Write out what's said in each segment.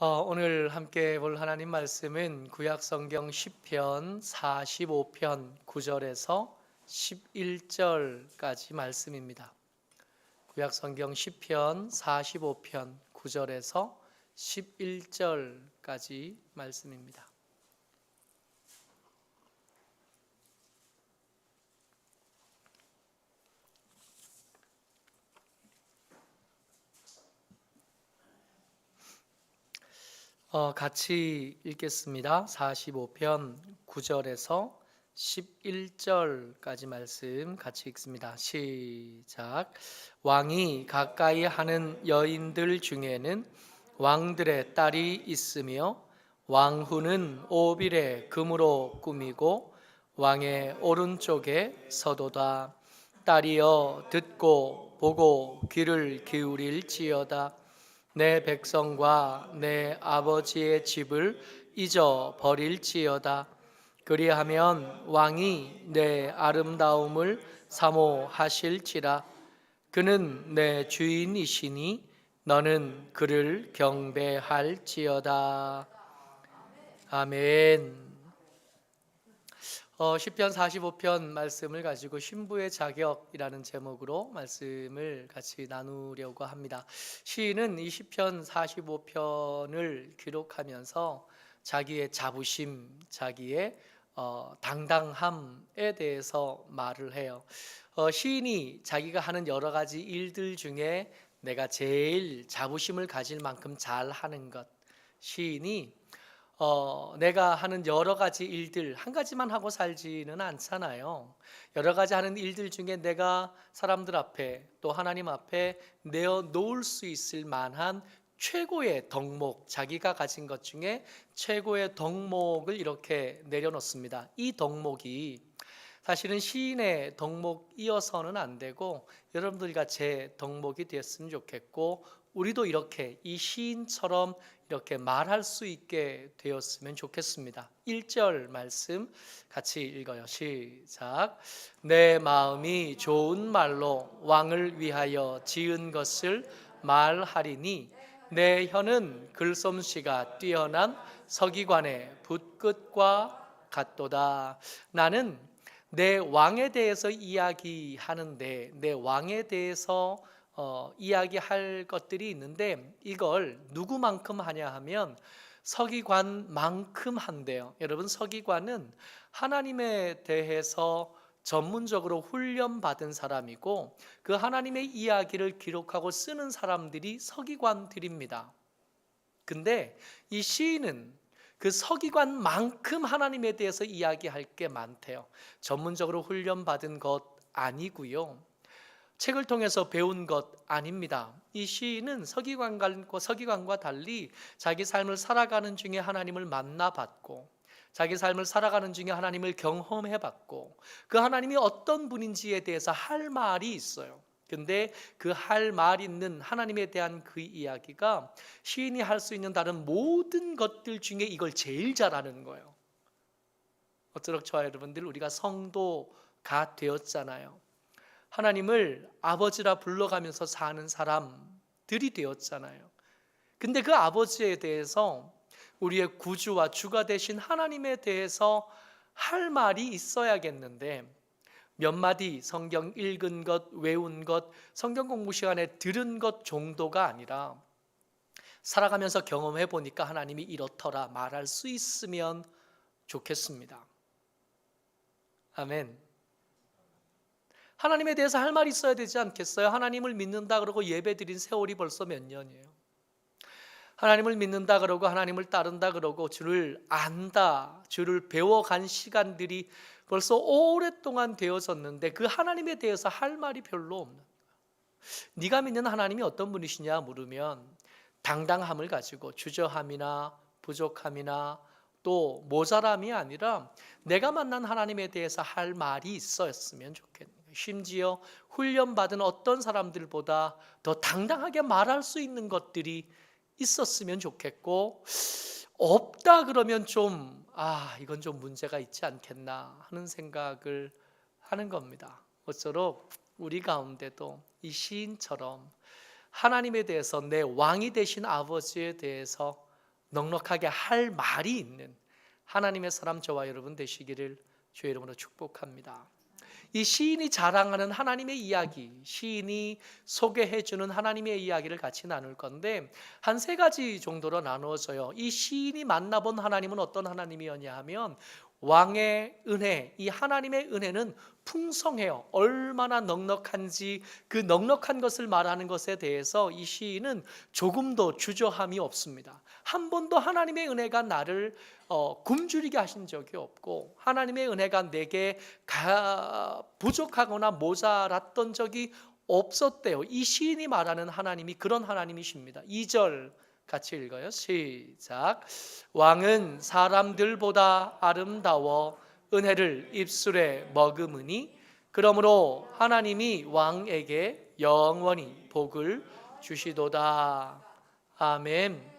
오늘 함께 볼 하나님 말씀은 구약 성경 시편 45편 9절에서 11절까지 말씀입니다. 구약 성경 시편 45편 9절에서 11절까지 말씀입니다. 같이 읽겠습니다. 45편 9절에서 11절까지 말씀 같이 읽습니다. 시작. 왕이 가까이 하는 여인들 중에는 왕들의 딸이 있으며 왕후는 오빌의 금으로 꾸미고 왕의 오른쪽에 서도다. 딸이여 듣고 보고 귀를 기울일지어다. 내 백성과 내 아버지의 집을 잊어버릴지어다. 그리하면 왕이 내 아름다움을 사모하실지라. 그는 내 주인이시니 너는 그를 경배할지어다. 아멘. 시편 45편 말씀을 가지고 신부의 자격이라는 제목으로 말씀을 같이 나누려고 합니다. 시인은 이 시편 45편을 기록하면서 자기의 자부심, 자기의 당당함에 대해서 말을 해요. 시인이 자기가 하는 여러 가지 일들 중에 내가 제일 자부심을 가질 만큼 잘하는 것, 시인이 내가 하는 여러 가지 일들 한 가지만 하고 살지는 않잖아요. 여러 가지 하는 일들 중에 내가 사람들 앞에 또 하나님 앞에 내어놓을 수 있을 만한 최고의 덕목, 자기가 가진 것 중에 최고의 덕목을 이렇게 내려놓습니다. 이 덕목이 사실은 시인의 덕목이어서는 안 되고 여러분들과 제 덕목이 되었으면 좋겠고, 우리도 이렇게 이 시인처럼 이렇게 말할 수 있게 되었으면 좋겠습니다. 1절 말씀 같이 읽어요. 시작. 내 마음이 좋은 말로 왕을 위하여 지은 것을 말하리니 내 혀는 글솜씨가 뛰어난 서기관의 붓끝과 같도다. 나는 내 왕에 대해서 이야기하는데 내 왕에 대해서 이야기할 것들이 있는데 이걸 누구만큼 하냐 하면 서기관만큼 한대요. 여러분, 서기관은 하나님에 대해서 전문적으로 훈련받은 사람이고 그 하나님의 이야기를 기록하고 쓰는 사람들이 서기관들입니다. 근데 이 시인은 그 서기관만큼 하나님에 대해서 이야기할 게 많대요. 전문적으로 훈련받은 것 아니고요, 책을 통해서 배운 것 아닙니다. 이 시인은 서기관과 달리 자기 삶을 살아가는 중에 하나님을 만나봤고 자기 삶을 살아가는 중에 하나님을 경험해봤고 그 하나님이 어떤 분인지에 대해서 할 말이 있어요. 근데 그 할 말 있는 하나님에 대한 그 이야기가 시인이 할 수 있는 다른 모든 것들 중에 이걸 제일 잘하는 거예요. 어쩌록 저와 여러분들, 우리가 성도가 되었잖아요. 하나님을 아버지라 불러가면서 사는 사람들이 되었잖아요. 근데 그 아버지에 대해서, 우리의 구주와 주가 되신 하나님에 대해서 할 말이 있어야겠는데 몇 마디 성경 읽은 것, 외운 것, 성경 공부 시간에 들은 것 정도가 아니라 살아가면서 경험해 보니까 하나님이 이렇더라 말할 수 있으면 좋겠습니다. 아멘. 하나님에 대해서 할 말이 있어야 되지 않겠어요? 하나님을 믿는다 그러고 예배 드린 세월이 벌써 몇 년이에요. 하나님을 믿는다 그러고 하나님을 따른다 그러고 주를 안다, 주를 배워간 시간들이 벌써 오랫동안 되어졌는데 그 하나님에 대해서 할 말이 별로 없는 거예요. 네가 믿는 하나님이 어떤 분이시냐 물으면 당당함을 가지고 주저함이나 부족함이나 또 모자람이 아니라 내가 만난 하나님에 대해서 할 말이 있었으면 좋겠네요. 심지어 훈련받은 어떤 사람들보다 더 당당하게 말할 수 있는 것들이 있었으면 좋겠고, 없다 그러면 좀 이건 좀 문제가 있지 않겠나 하는 생각을 하는 겁니다. 모쪼록 우리 가운데도 이 시인처럼 하나님에 대해서, 내 왕이 되신 아버지에 대해서 넉넉하게 할 말이 있는 하나님의 사람 저와 여러분 되시기를 주의 이름으로 축복합니다. 이 시인이 자랑하는 하나님의 이야기, 시인이 소개해 주는 하나님의 이야기를 같이 나눌 건데 한 세 가지 정도로 나누어져요. 이 시인이 만나본 하나님은 어떤 하나님이었냐 하면 왕의 은혜, 이 하나님의 은혜는 풍성해요. 얼마나 넉넉한지 그 넉넉한 것을 말하는 것에 대해서 이 시인은 조금도 주저함이 없습니다. 한 번도 하나님의 은혜가 나를 굶주리게 하신 적이 없고 하나님의 은혜가 내게 부족하거나 모자랐던 적이 없었대요. 이 시인이 말하는 하나님이 그런 하나님이십니다. 2절 같이 읽어요. 시작. 왕은 사람들보다 아름다워 은혜를 입술에 머금으니 그러므로 하나님이 왕에게 영원히 복을 주시도다. 아멘.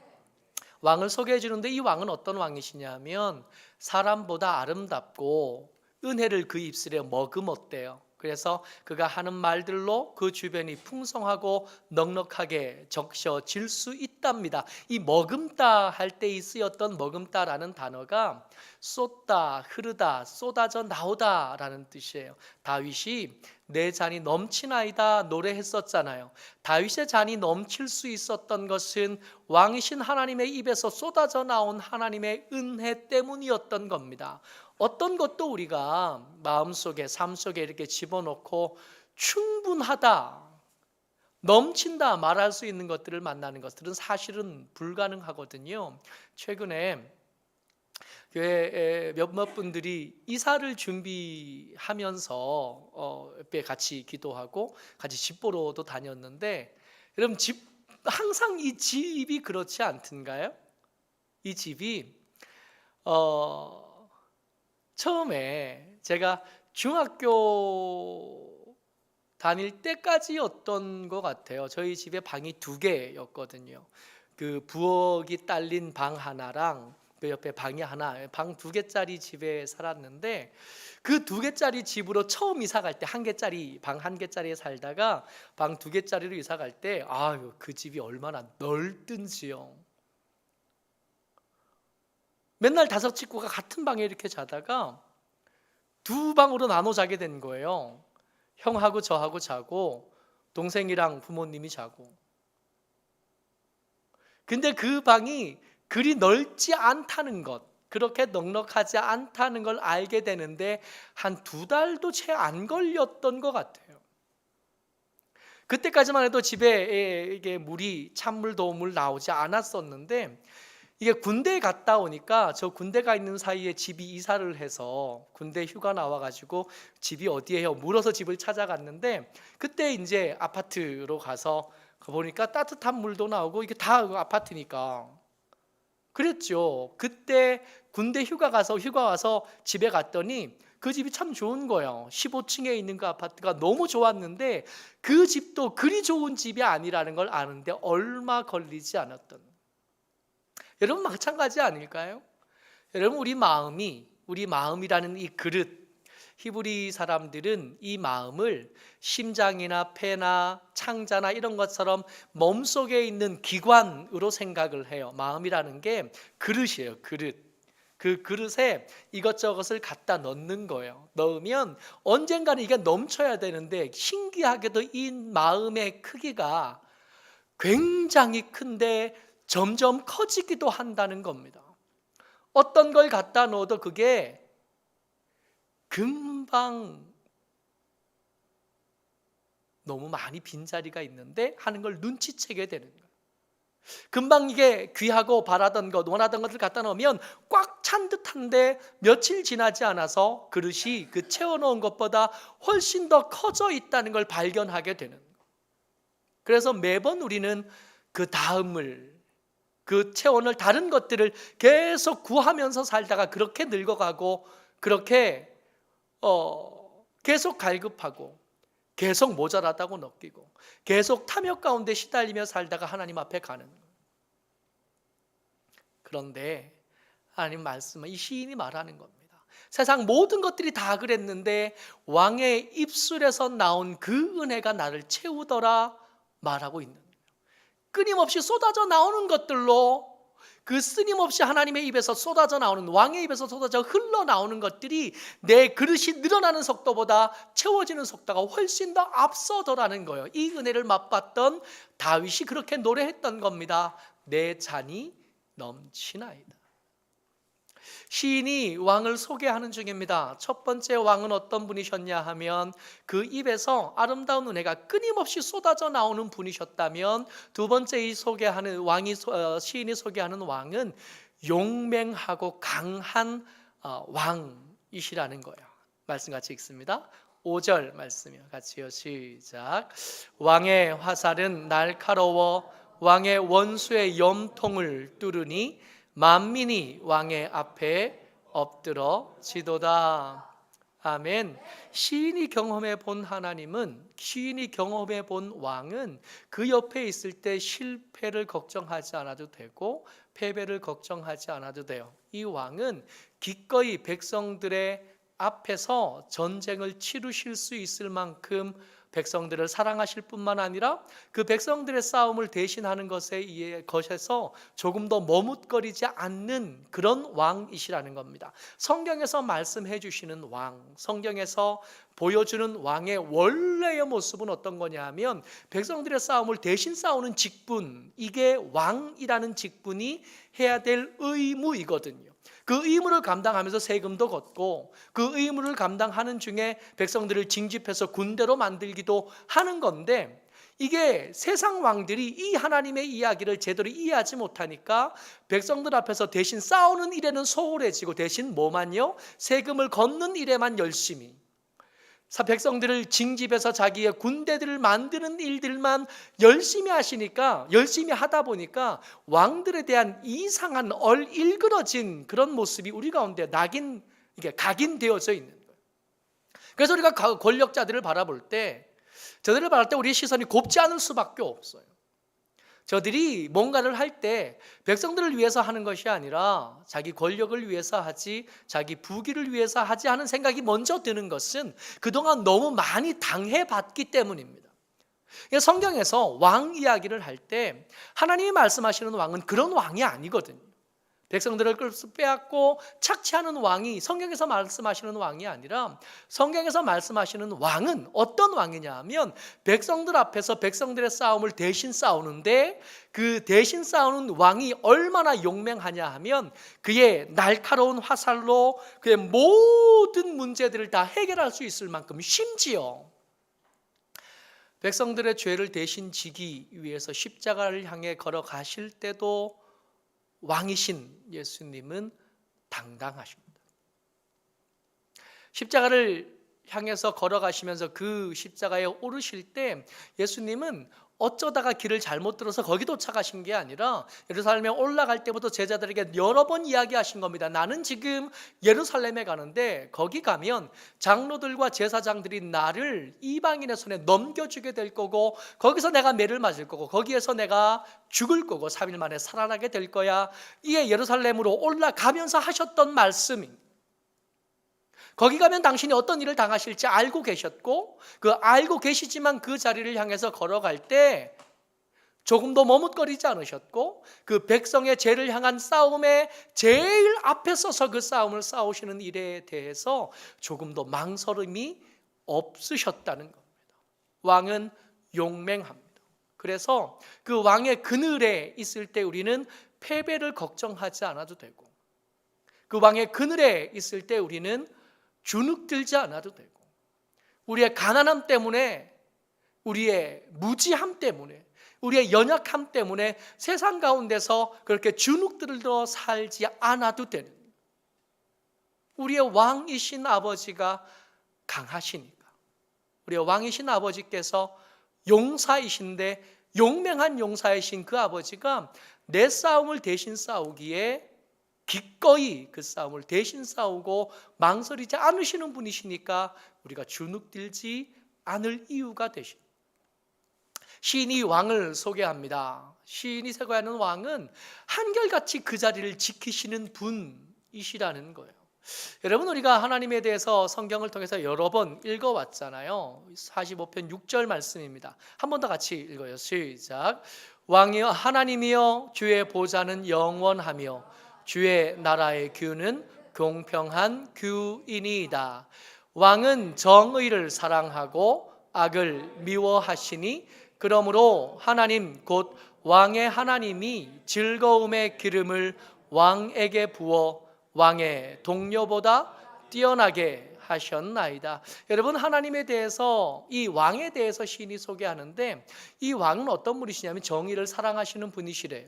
왕을 소개해 주는데 이 왕은 어떤 왕이시냐면 사람보다 아름답고 은혜를 그 입술에 머금었대요. 그래서 그가 하는 말들로 그 주변이 풍성하고 넉넉하게 적셔질 수 있답니다. 이 머금다 할 때 쓰였던 머금다라는 단어가 쏟다, 흐르다, 쏟아져 나오다라는 뜻이에요. 다윗이 내 잔이 넘치나이다 노래했었잖아요. 다윗의 잔이 넘칠 수 있었던 것은 왕이신 하나님의 입에서 쏟아져 나온 하나님의 은혜 때문이었던 겁니다. 어떤 것도 우리가 마음속에 삶 속에 이렇게 집어넣고 충분하다, 넘친다 말할 수 있는 것들을 만나는 것들은 사실은 불가능하거든요. 최근에 교회 몇몇 분들이 이사를 준비하면서 옆에 같이 기도하고 같이 집 보러도 다녔는데 여러분 항상 이 집이 그렇지 않던가요? 이 집이 처음에 제가 중학교 다닐 때까지였던 것 같아요. 저희 집에 방이 2개였거든요. 그 부엌이 딸린 방 하나랑 그 옆에 방이 하나, 방 2개짜리 집에 살았는데 그 2개짜리 집으로 처음 이사 갈 때 1개짜리 방 1개짜리에 살다가 방 2개짜리로 이사 갈 때 아유 그 집이 얼마나 넓든지요. 맨날 5 식구가 같은 방에 이렇게 자다가 2방으로 나눠 자게 된 거예요. 형하고 저하고 자고 동생이랑 부모님이 자고. 근데 그 방이 그리 넓지 않다는 것, 그렇게 넉넉하지 않다는 걸 알게 되는데 한 2달도 채 안 걸렸던 것 같아요. 그때까지만 해도 집에 이게 찬물도 물 나오지 않았었는데 이게 군대에 갔다 오니까 저 군대 가 있는 사이에 집이 이사를 해서 군대 휴가 나와가지고 집이 어디예요? 물어서 집을 찾아갔는데 그때 이제 아파트로 가서 보니까 따뜻한 물도 나오고 이게 다 아파트니까 그랬죠. 그때 군대 휴가 와서 집에 갔더니 그 집이 참 좋은 거예요. 15층에 있는 그 아파트가 너무 좋았는데 그 집도 그리 좋은 집이 아니라는 걸 아는데 얼마 걸리지 않았던. 여러분 마찬가지 아닐까요? 여러분 우리 마음이라는 이 그릇, 히브리 사람들은 이 마음을 심장이나 폐나 창자나 이런 것처럼 몸속에 있는 기관으로 생각을 해요. 마음이라는 게 그릇이에요. 그릇. 그 그릇에 이것저것을 갖다 넣는 거예요. 넣으면 언젠가는 이게 넘쳐야 되는데 신기하게도 이 마음의 크기가 굉장히 큰데 점점 커지기도 한다는 겁니다. 어떤 걸 갖다 넣어도 그게 금방 너무 많이 빈자리가 있는데 하는 걸 눈치채게 되는 거예요. 금방 이게 귀하고 바라던 것, 원하던 것을 갖다 넣으면 꽉 찬 듯한데 며칠 지나지 않아서 그릇이 그 채워놓은 것보다 훨씬 더 커져 있다는 걸 발견하게 되는 거예요. 그래서 매번 우리는 그 다음을 그 채워넣을 다른 것들을 계속 구하면서 살다가 그렇게 늙어가고 그렇게 계속 갈급하고 계속 모자라다고 느끼고 계속 탐욕 가운데 시달리며 살다가 하나님 앞에 가는 거예요. 그런데 하나님 말씀은 이 시인이 말하는 겁니다. 세상 모든 것들이 다 그랬는데 왕의 입술에서 나온 그 은혜가 나를 채우더라 말하고 있는 거예요. 끊임없이 쏟아져 나오는 것들로 그 끊임없이 하나님의 입에서 쏟아져 나오는, 왕의 입에서 쏟아져 흘러나오는 것들이 내 그릇이 늘어나는 속도보다 채워지는 속도가 훨씬 더 앞서더라는 거예요. 이 은혜를 맛봤던 다윗이 그렇게 노래했던 겁니다. 내 잔이 넘치나이다. 시인이 왕을 소개하는 중입니다. 첫 번째 왕은 어떤 분이셨냐 하면 그 입에서 아름다운 은혜가 끊임없이 쏟아져 나오는 분이셨다면, 두 번째 이 소개하는 왕이 시인이 소개하는 왕은 용맹하고 강한 왕이시라는 거예요. 말씀 같이 읽습니다. 5절 말씀이요. 같이요. 시작. 왕의 화살은 날카로워 왕의 원수의 염통을 뚫으니 만민이 왕의 앞에 엎드러지도다. 아멘. 시인이 경험해 본 하나님은, 시인이 경험해 본 왕은 그 옆에 있을 때 실패를 걱정하지 않아도 되고 패배를 걱정하지 않아도 돼요. 이 왕은 기꺼이 백성들의 앞에서 전쟁을 치르실 수 있을 만큼 백성들을 사랑하실 뿐만 아니라 그 백성들의 싸움을 대신하는 것에서 조금 더 머뭇거리지 않는 그런 왕이시라는 겁니다. 성경에서 말씀해 주시는 왕, 성경에서 보여주는 왕의 원래의 모습은 어떤 거냐 하면 백성들의 싸움을 대신 싸우는 직분, 이게 왕이라는 직분이 해야 될 의무이거든요. 그 의무를 감당하면서 세금도 걷고 그 의무를 감당하는 중에 백성들을 징집해서 군대로 만들기도 하는 건데, 이게 세상 왕들이 이 하나님의 이야기를 제대로 이해하지 못하니까 백성들 앞에서 대신 싸우는 일에는 소홀해지고 대신 뭐만요? 세금을 걷는 일에만 열심히, 백성들을 징집해서 자기의 군대들을 만드는 일들만 열심히 하시니까, 열심히 하다 보니까 왕들에 대한 이상한 일그러진 그런 모습이 우리 가운데 각인되어져 있는 거예요. 그래서 우리가 권력자들을 바라볼 때, 저들을 바라볼 때 우리의 시선이 곱지 않을 수밖에 없어요. 저들이 뭔가를 할 때 백성들을 위해서 하는 것이 아니라 자기 권력을 위해서 하지, 자기 부귀를 위해서 하지 하는 생각이 먼저 드는 것은 그동안 너무 많이 당해봤기 때문입니다. 성경에서 왕 이야기를 할 때 하나님이 말씀하시는 왕은 그런 왕이 아니거든요. 백성들을 빼앗고 착취하는 왕이 성경에서 말씀하시는 왕이 아니라, 성경에서 말씀하시는 왕은 어떤 왕이냐 하면 백성들 앞에서 백성들의 싸움을 대신 싸우는데, 그 대신 싸우는 왕이 얼마나 용맹하냐 하면 그의 날카로운 화살로 그의 모든 문제들을 다 해결할 수 있을 만큼, 심지어 백성들의 죄를 대신 지기 위해서 십자가를 향해 걸어가실 때도 왕이신 예수님은 당당하십니다. 십자가를 향해서 걸어가시면서 그 십자가에 오르실 때 예수님은 어쩌다가 길을 잘못 들어서 거기 도착하신 게 아니라 예루살렘에 올라갈 때부터 제자들에게 여러 번 이야기하신 겁니다. 나는 지금 예루살렘에 가는데 거기 가면 장로들과 제사장들이 나를 이방인의 손에 넘겨주게 될 거고, 거기서 내가 매를 맞을 거고, 거기에서 내가 죽을 거고 3일 만에 살아나게 될 거야. 이게 예루살렘으로 올라가면서 하셨던 말씀입니다. 거기 가면 당신이 어떤 일을 당하실지 알고 계셨고, 그 알고 계시지만 그 자리를 향해서 걸어갈 때 조금도 머뭇거리지 않으셨고, 그 백성의 죄를 향한 싸움에 제일 앞에 서서 그 싸움을 싸우시는 일에 대해서 조금도 망설임이 없으셨다는 겁니다. 왕은 용맹합니다. 그래서 그 왕의 그늘에 있을 때 우리는 패배를 걱정하지 않아도 되고, 그 왕의 그늘에 있을 때 우리는 주눅들지 않아도 되고, 우리의 가난함 때문에, 우리의 무지함 때문에, 우리의 연약함 때문에 세상 가운데서 그렇게 주눅들어 살지 않아도 되는, 우리의 왕이신 아버지가 강하시니까, 우리의 왕이신 아버지께서 용사이신데 용맹한 용사이신 그 아버지가 내 싸움을 대신 싸우기에 기꺼이 그 싸움을 대신 싸우고 망설이지 않으시는 분이시니까 우리가 주눅들지 않을 이유가 되십니다. 시인이 왕을 소개합니다. 시인이 소개하는 왕은 한결같이 그 자리를 지키시는 분이시라는 거예요. 여러분, 우리가 하나님에 대해서 성경을 통해서 여러 번 읽어왔잖아요. 45편 6절 말씀입니다. 한 번 더 같이 읽어요. 시작. 왕이여 하나님이여 주의 보좌는 영원하며 주의 나라의 규는 공평한 규이니이다. 왕은 정의를 사랑하고 악을 미워하시니 그러므로 하나님 곧 왕의 하나님이 즐거움의 기름을 왕에게 부어 왕의 동료보다 뛰어나게 하셨나이다. 여러분, 하나님에 대해서, 이 왕에 대해서 시인이 소개하는데, 이 왕은 어떤 분이시냐면 정의를 사랑하시는 분이시래요.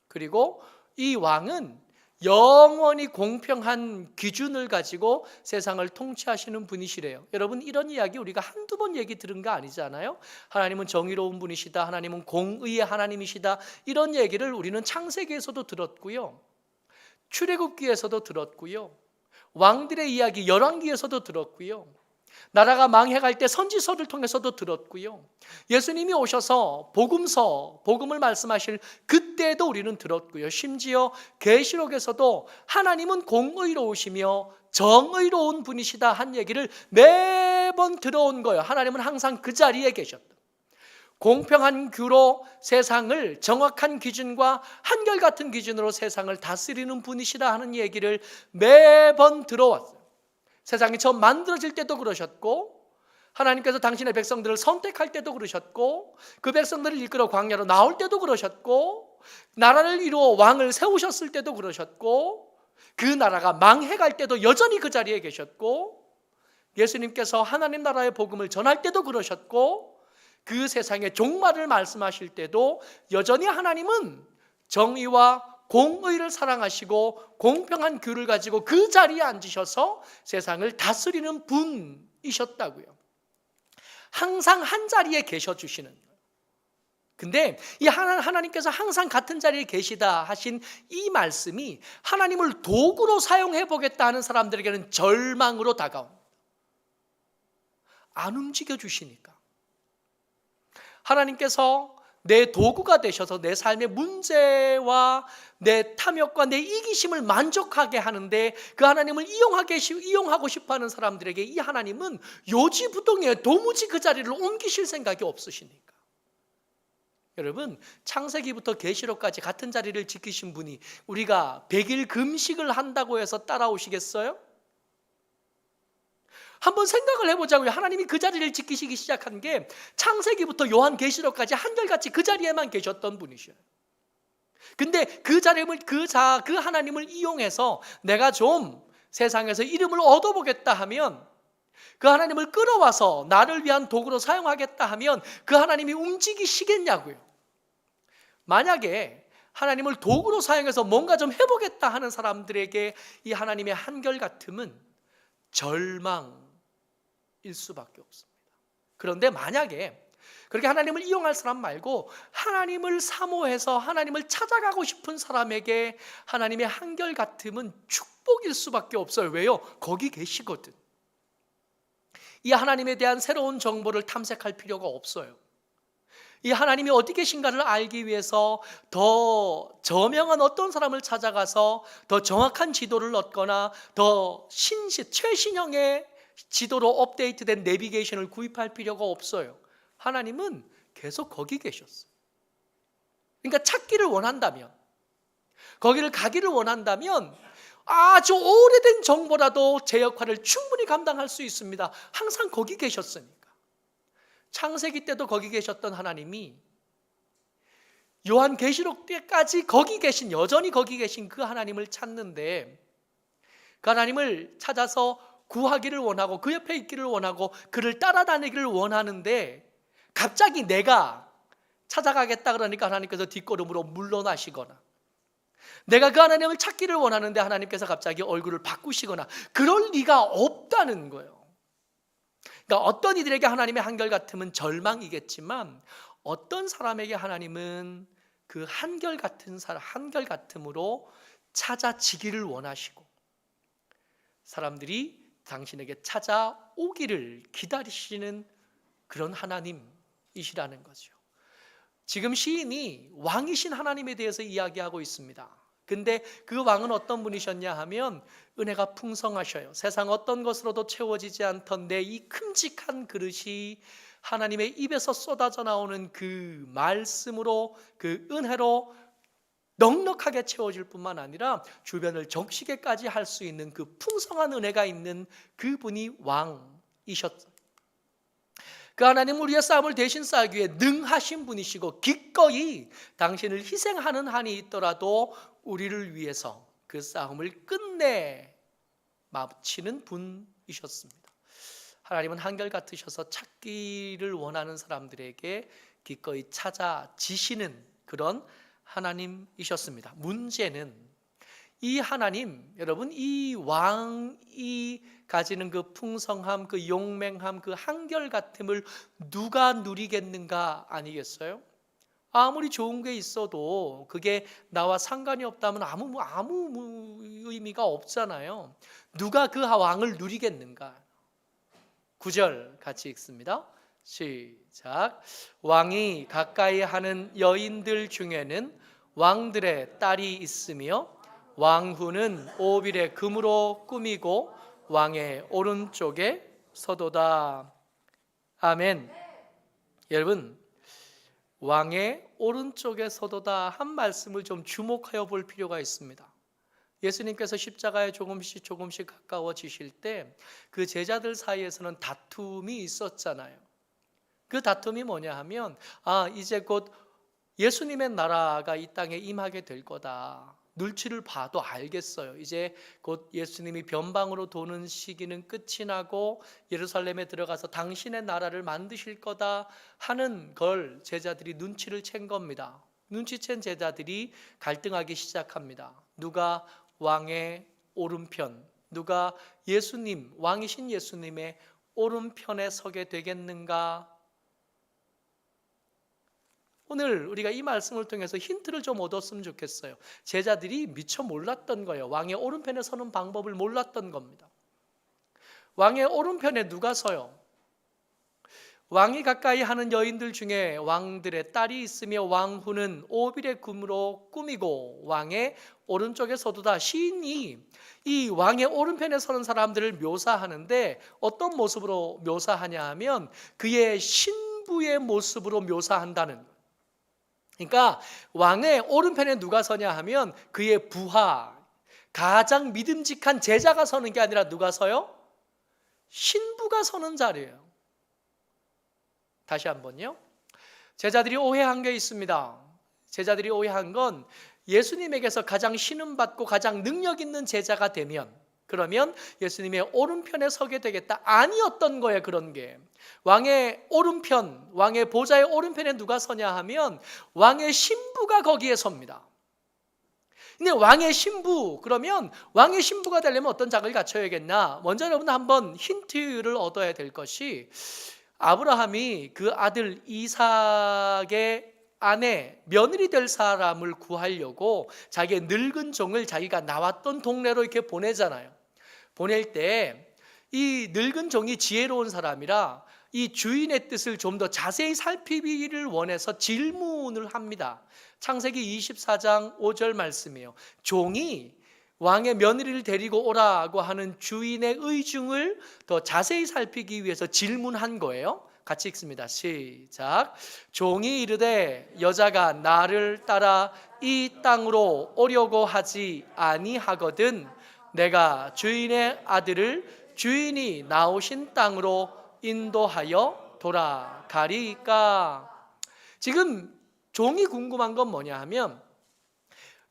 그리고 이 왕은 영원히 공평한 기준을 가지고 세상을 통치하시는 분이시래요. 여러분, 이런 이야기 우리가 한두 번 얘기 들은 거 아니잖아요. 하나님은 정의로운 분이시다, 하나님은 공의의 하나님이시다, 이런 얘기를 우리는 창세기에서도 들었고요, 출애굽기에서도 들었고요, 왕들의 이야기 열왕기에서도 들었고요, 나라가 망해갈 때 선지서를 통해서도 들었고요, 예수님이 오셔서 복음을 말씀하실 그때도 우리는 들었고요, 심지어 계시록에서도 하나님은 공의로우시며 정의로운 분이시다 한 얘기를 매번 들어온 거예요. 하나님은 항상 그 자리에 계셨다. 공평한 규로 세상을 정확한 기준과 한결같은 기준으로 세상을 다스리는 분이시다 하는 얘기를 매번 들어왔어요. 세상이 처음 만들어질 때도 그러셨고, 하나님께서 당신의 백성들을 선택할 때도 그러셨고, 그 백성들을 이끌어 광야로 나올 때도 그러셨고, 나라를 이루어 왕을 세우셨을 때도 그러셨고, 그 나라가 망해갈 때도 여전히 그 자리에 계셨고, 예수님께서 하나님 나라의 복음을 전할 때도 그러셨고, 그 세상의 종말을 말씀하실 때도 여전히 하나님은 정의와 공의를 사랑하시고 공평한 규를 가지고 그 자리에 앉으셔서 세상을 다스리는 분이셨다고요. 항상 한 자리에 계셔 주시는 거예요. 근데 이 하나님께서 항상 같은 자리에 계시다 하신 이 말씀이 하나님을 도구로 사용해 보겠다 하는 사람들에게는 절망으로 다가옵니다. 안 움직여 주시니까. 하나님께서 내 도구가 되셔서 내 삶의 문제와 내 탐욕과 내 이기심을 만족하게 하는데, 그 하나님을 이용하고 싶어하는 사람들에게 이 하나님은 요지부동에 도무지 그 자리를 옮기실 생각이 없으시니까. 여러분, 창세기부터 계시록까지 같은 자리를 지키신 분이 우리가 100일 금식을 한다고 해서 따라오시겠어요? 한번 생각을 해보자고요. 하나님이 그 자리를 지키시기 시작한 게 창세기부터 요한계시록까지 한결같이 그 자리에만 계셨던 분이셔요. 근데 그 하나님을 이용해서 내가 좀 세상에서 이름을 얻어보겠다 하면, 그 하나님을 끌어와서 나를 위한 도구로 사용하겠다 하면 그 하나님이 움직이시겠냐고요. 만약에 하나님을 도구로 사용해서 뭔가 좀 해보겠다 하는 사람들에게 이 하나님의 한결같음은 절망일 수밖에 없습니다. 그런데 만약에 그렇게 하나님을 이용할 사람 말고 하나님을 사모해서 하나님을 찾아가고 싶은 사람에게 하나님의 한결같음은 축복일 수밖에 없어요. 왜요? 거기 계시거든. 이 하나님에 대한 새로운 정보를 탐색할 필요가 없어요. 이 하나님이 어디 계신가를 알기 위해서 더 저명한 어떤 사람을 찾아가서 더 정확한 지도를 얻거나 더 최신형의 지도로 업데이트된 내비게이션을 구입할 필요가 없어요. 하나님은 계속 거기 계셨어요. 그러니까 찾기를 원한다면, 거기를 가기를 원한다면 아주 오래된 정보라도 제 역할을 충분히 감당할 수 있습니다. 항상 거기 계셨으니까. 창세기 때도 거기 계셨던 하나님이 요한계시록 때까지 여전히 거기 계신 그 하나님을 찾는데, 그 하나님을 찾아서 구하기를 원하고 그 옆에 있기를 원하고 그를 따라다니기를 원하는데, 갑자기 내가 찾아가겠다 그러니까 하나님께서 뒷걸음으로 물러나시거나, 내가 그 하나님을 찾기를 원하는데 하나님께서 갑자기 얼굴을 바꾸시거나, 그럴 리가 없다는 거예요. 그러니까 어떤 이들에게 하나님의 한결같음은 절망이겠지만, 어떤 사람에게 하나님은 그 한결같음으로 찾아지기를 원하시고 사람들이 당신에게 찾아오기를 기다리시는 그런 하나님이시라는 거죠. 지금 시인이 왕이신 하나님에 대해서 이야기하고 있습니다. 근데 그 왕은 어떤 분이셨냐 하면 은혜가 풍성하셔요. 세상 어떤 것으로도 채워지지 않던 내 이 큼직한 그릇이 하나님의 입에서 쏟아져 나오는 그 말씀으로, 그 은혜로 넉넉하게 채워질 뿐만 아니라 주변을 적시게까지 할 수 있는 그 풍성한 은혜가 있는 그분이 왕이셨어요. 그 하나님 우리의 싸움을 대신 싸기 위해 능하신 분이시고 기꺼이 당신을 희생하는 한이 있더라도 우리를 위해서 그 싸움을 끝내 마치는 분이셨습니다. 하나님은 한결같으셔서 찾기를 원하는 사람들에게 기꺼이 찾아지시는 그런 하나님이셨습니다. 문제는 이 하나님, 여러분, 이 왕이 가지는 그 풍성함, 그 용맹함, 그 한결같음을 누가 누리겠는가 아니겠어요? 아무리 좋은 게 있어도 그게 나와 상관이 없다면 아무 의미가 없잖아요. 누가 그 왕을 누리겠는가? 9절 같이 읽습니다. 시작. 왕이 가까이 하는 여인들 중에는 왕들의 딸이 있으며 왕후는 오빌의 금으로 꾸미고 왕의 오른쪽에 서도다. 아멘. 여러분, 왕의 오른쪽에 서도다 한 말씀을 좀 주목하여 볼 필요가 있습니다. 예수님께서 십자가에 조금씩 가까워지실 때 그 제자들 사이에서는 다툼이 있었잖아요. 그 다툼이 뭐냐 하면 이제 곧 예수님의 나라가 이 땅에 임하게 될 거다. 눈치를 봐도 알겠어요. 이제 곧 예수님이 변방으로 도는 시기는 끝이 나고 예루살렘에 들어가서 당신의 나라를 만드실 거다 하는 걸 제자들이 눈치를 챈 겁니다. 눈치챈 제자들이 갈등하기 시작합니다. 누가 왕의 오른편, 누가 예수님, 왕이신 예수님의 오른편에 서게 되겠는가? 오늘 우리가 이 말씀을 통해서 힌트를 좀 얻었으면 좋겠어요. 제자들이 미처 몰랐던 거예요. 왕의 오른편에 서는 방법을 몰랐던 겁니다. 왕의 오른편에 누가 서요? 왕이 가까이 하는 여인들 중에 왕들의 딸이 있으며 왕후는 오빌의 금으로 꾸미고 왕의 오른쪽에 서도다. 시인이 이 왕의 오른편에 서는 사람들을 묘사하는데 어떤 모습으로 묘사하냐 하면 그의 신부의 모습으로 묘사한다는 거예요. 그러니까 왕의 오른편에 누가 서냐 하면 그의 부하, 가장 믿음직한 제자가 서는 게 아니라 누가 서요? 신부가 서는 자리예요. 다시 한번요. 제자들이 오해한 게 있습니다. 제자들이 오해한 건 예수님에게서 가장 신음받고 가장 능력 있는 제자가 되면 그러면 예수님의 오른편에 서게 되겠다. 아니었던 거예요. 그런 게. 왕의 오른편, 왕의 보좌의 오른편에 누가 서냐 하면 왕의 신부가 거기에 섭니다. 근데 왕의 신부, 그러면 왕의 신부가 되려면 어떤 자격을 갖춰야겠나? 먼저 여러분 한번 힌트를 얻어야 될 것이 아브라함이 그 아들 이삭의 아내, 며느리 될 사람을 구하려고 자기의 늙은 종을 자기가 나왔던 동네로 이렇게 보내잖아요. 보낼 때 이 늙은 종이 지혜로운 사람이라 이 주인의 뜻을 좀 더 자세히 살피기를 원해서 질문을 합니다. 창세기 24장 5절 말씀이에요. 종이 왕의 며느리를 데리고 오라고 하는 주인의 의중을 더 자세히 살피기 위해서 질문한 거예요. 같이 읽습니다. 시작. 종이 이르되 여자가 나를 따라 이 땅으로 오려고 하지 아니하거든 내가 주인의 아들을 주인이 나오신 땅으로 인도하여 돌아가리까. 지금 종이 궁금한 건 뭐냐 하면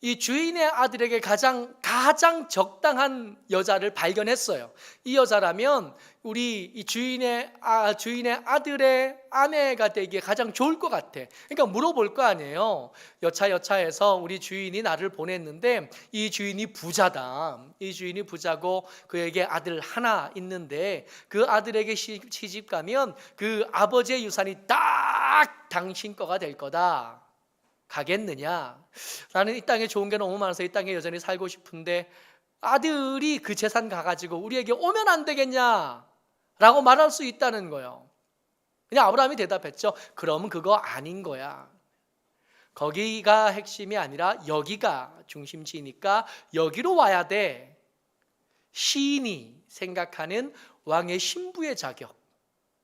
이 주인의 아들에게 가장 적당한 여자를 발견했어요. 이 여자라면 우리 이 주인의 아들의 아내가 되기에 가장 좋을 것 같아. 그러니까 물어볼 거 아니에요. 여차여차해서 우리 주인이 나를 보냈는데 이 주인이 부자다. 이 주인이 부자고 그에게 아들 하나 있는데 그 아들에게 시집 가면 그 아버지의 유산이 딱 당신 거가 될 거다. 가겠느냐? 나는 이 땅에 좋은 게 너무 많아서 이 땅에 여전히 살고 싶은데 아들이 그 재산 가가지고 우리에게 오면 안 되겠냐? 라고 말할 수 있다는 거예요. 그냥 아브라함이 대답했죠. 그러면 그거 아닌 거야. 거기가 핵심이 아니라 여기가 중심지니까 여기로 와야 돼. 시인이 생각하는 왕의 신부의 자격.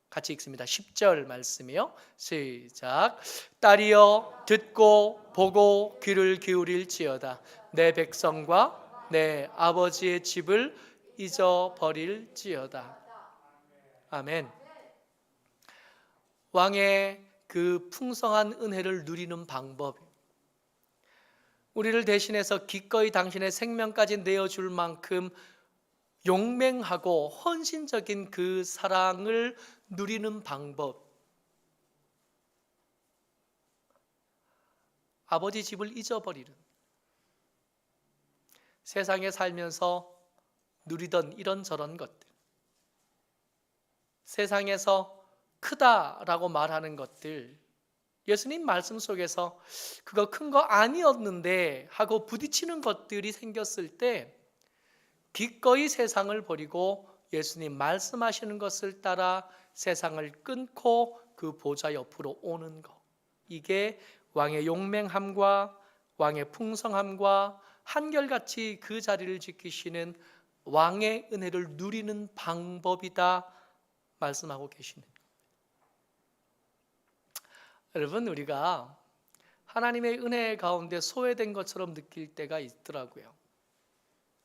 같이 읽습니다. 10절 말씀이요. 시작. 딸이여 듣고 보고 귀를 기울일지어다. 내 백성과 내 아버지의 집을 잊어버릴지어다. 아멘. 왕의 그 풍성한 은혜를 누리는 방법, 우리를 대신해서 기꺼이 당신의 생명까지 내어줄 만큼 용맹하고 헌신적인 그 사랑을 누리는 방법, 아버지 집을 잊어버리는, 세상에 살면서 누리던 이런저런 것들, 세상에서 크다라고 말하는 것들, 예수님 말씀 속에서 그거 큰 거 아니었는데 하고 부딪히는 것들이 생겼을 때 기꺼이 세상을 버리고 예수님 말씀하시는 것을 따라 세상을 끊고 그 보좌 옆으로 오는 것, 이게 왕의 용맹함과 왕의 풍성함과 한결같이 그 자리를 지키시는 왕의 은혜를 누리는 방법이다 말씀하고 계시는. 여러분, 우리가 하나님의 은혜 가운데 소외된 것처럼 느낄 때가 있더라고요.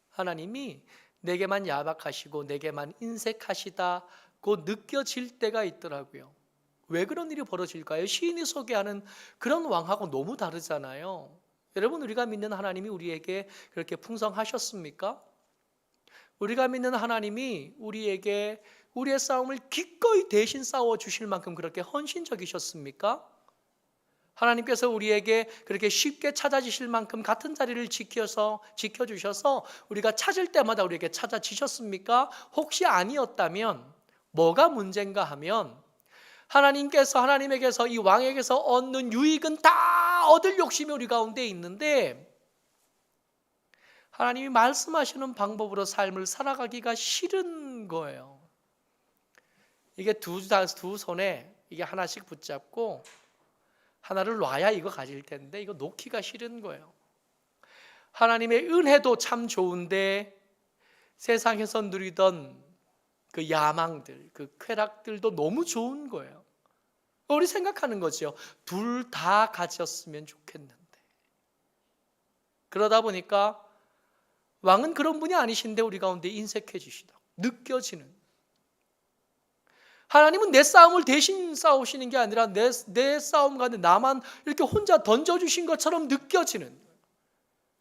하나님이 내게만 야박하시고 내게만 인색하시다고 느껴질 때가 있더라고요. 왜 그런 일이 벌어질까요? 시인이 소개하는 그런 왕하고 너무 다르잖아요. 여러분, 우리가 믿는 하나님이 우리에게 그렇게 풍성하셨습니까? 우리가 믿는 하나님이 우리에게 우리의 싸움을 기꺼이 대신 싸워주실 만큼 그렇게 헌신적이셨습니까? 하나님께서 우리에게 그렇게 쉽게 찾아지실 만큼 같은 자리를 지켜주셔서 우리가 찾을 때마다 우리에게 찾아지셨습니까? 혹시 아니었다면 뭐가 문제인가 하면 하나님께서 하나님에게서 이 왕에게서 얻는 유익은 다 얻을 욕심이 우리 가운데 있는데 하나님이 말씀하시는 방법으로 삶을 살아가기가 싫은 거예요. 이게 두 손에 이게 하나씩 붙잡고 하나를 놔야 이거 가질 텐데 이거 놓기가 싫은 거예요. 하나님의 은혜도 참 좋은데 세상에서 누리던 그 야망들, 그 쾌락들도 너무 좋은 거예요. 우리 생각하는 거죠. 둘 다 가졌으면 좋겠는데. 그러다 보니까 왕은 그런 분이 아니신데 우리 가운데 인색해지시다. 느껴지는. 하나님은 내 싸움을 대신 싸우시는 게 아니라 내 싸움 가운데 나만 이렇게 혼자 던져주신 것처럼 느껴지는,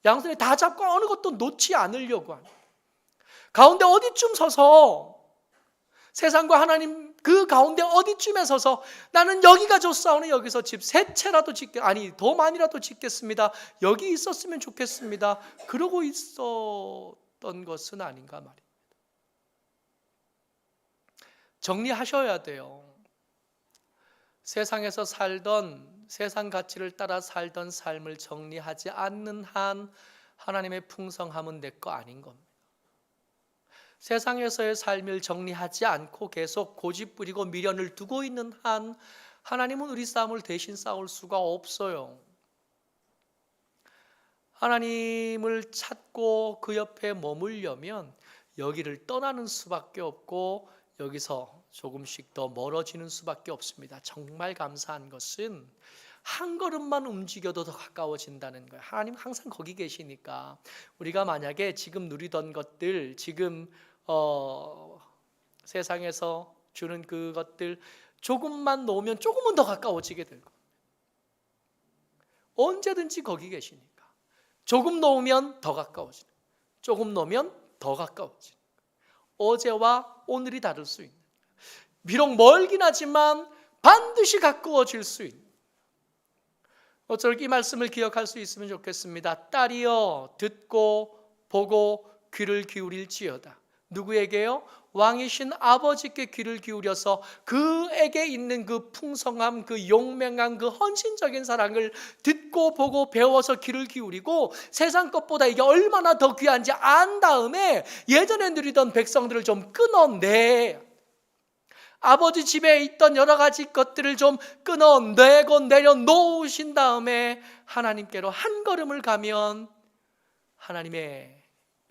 양손에 다 잡고 어느 것도 놓지 않으려고 하는, 가운데 어디쯤 서서 세상과 하나님 그 가운데 어디쯤에 서서 나는 여기가 좋사오니 여기서 집 세 채라도 더 많이라도 짓겠습니다. 여기 있었으면 좋겠습니다. 그러고 있었던 것은 아닌가 말이에요. 정리하셔야 돼요. 세상에서 살던 세상 가치를 따라 살던 삶을 정리하지 않는 한 하나님의 풍성함은 내 거 아닌 겁니다. 세상에서의 삶을 정리하지 않고 계속 고집부리고 미련을 두고 있는 한 하나님은 우리 싸움을 대신 싸울 수가 없어요. 하나님을 찾고 그 옆에 머물려면 여기를 떠나는 수밖에 없고 여기서 조금씩 더 멀어지는 수밖에 없습니다. 정말 감사한 것은 한 걸음만 움직여도 더 가까워진다는 거예요. 하나님 항상 거기 계시니까 우리가 만약에 지금 누리던 것들, 지금 세상에서 주는 그것들 조금만 놓으면 조금은 더 가까워지게 될 겁니다. 언제든지 거기 계시니까 조금 놓으면 더 가까워지는, 조금 놓으면 더 가까워지는, 어제와 오늘이 다를 수 있는, 비록 멀긴 하지만 반드시 가까워질 수 있는, 어쩔 이 말씀을 기억할 수 있으면 좋겠습니다. 딸이여 듣고 보고 귀를 기울일지어다. 누구에게요? 왕이신 아버지께 귀를 기울여서 그에게 있는 그 풍성함, 그 용맹함, 그 헌신적인 사랑을 듣고 보고 배워서 귀를 기울이고 세상 것보다 이게 얼마나 더 귀한지 안 다음에 예전에 누리던 백성들을 좀 끊어내, 아버지 집에 있던 여러 가지 것들을 좀 끊어내고 내려놓으신 다음에 하나님께로 한 걸음을 가면 하나님의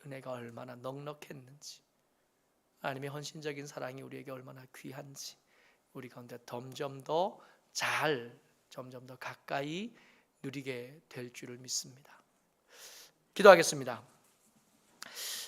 은혜가 얼마나 넉넉했는지, 하나님의 헌신적인 사랑이 우리에게 얼마나 귀한지 우리 가운데 점점 더 가까이 누리게 될 줄을 믿습니다. 기도하겠습니다.